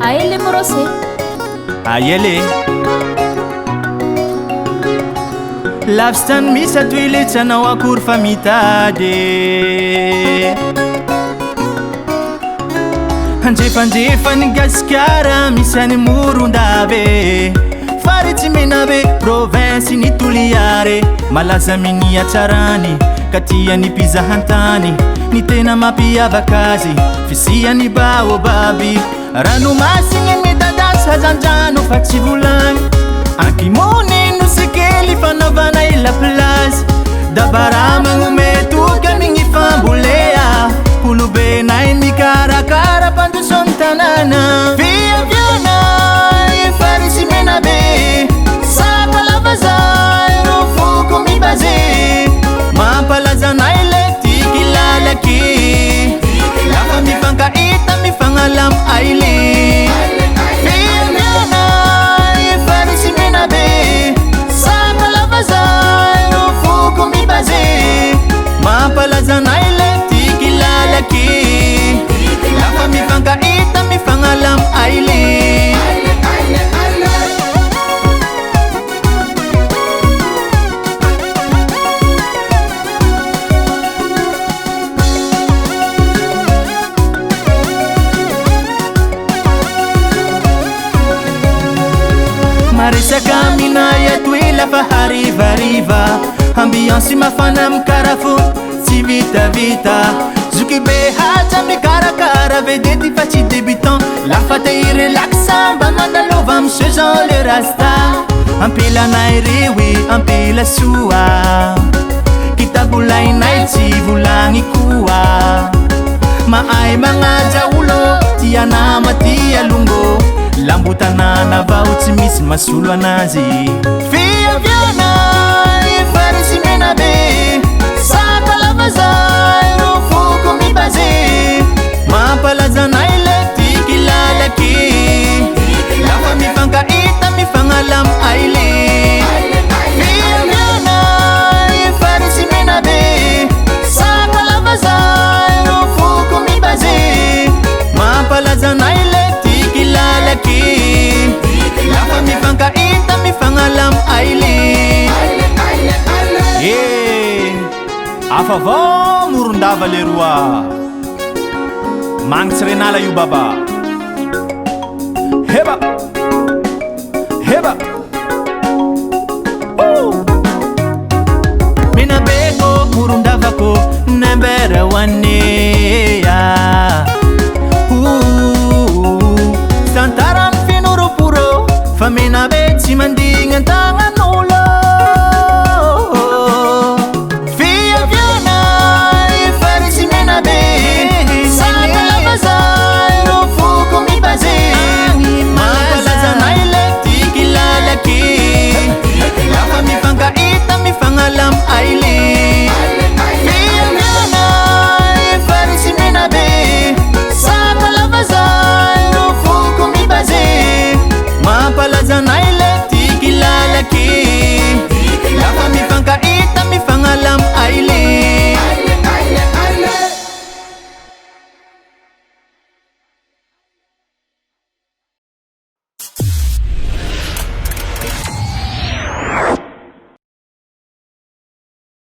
Aele morose ayele lavstan misy atoile tsy anao akory fa mitady anjefanjefa ny gasikara misy any morondave fary tsy menabe province ny toliare malaza minia tsarany ka tiany mpizahantany ny tena mampiavaka azy fisiany baobaby ranomasigny midadasy hajanjano fa tsy volagny ankimony no sekely fanaovana ila place dabara magnome toka migny fambolea olobenay mikarakara pandrosomy tanàna fiaviana farisy menabe sapalavazay ro foko mibaze mampalazanay le tiky lalaky lafa mifankaita mifangalamo aile fiaviana farisy menabe sapalavazay ro foko mibaze mampalazanay le tiky lalaky lafa mifankaita mifangalamo aile maresaka minay atoe lafa harivariva ambiancy mafana mikarafo tsy vitavita zoky be haja mikarakara vedety fa tsy débutant lafa te irelaxa mba mandalova monsieur Jean le rasta ampelanay rewe ampela soa kitabolainay tsy volagny koa maay magnaja olo tianama tia longo lambotanana vao tsy misy masolo anazy fiaviana farisy menabe sapalavazay ro foko mibaze mampalazanay le tiky lalaky lafa mifankaita mifangalamo aile fiaviana farisy menabe sapalavazay ro foko mibaze mampalazanay le tiky lalaky lafa mifankaita mifangalamo aile afa vao morondava leroa magnitsy renala io baba heba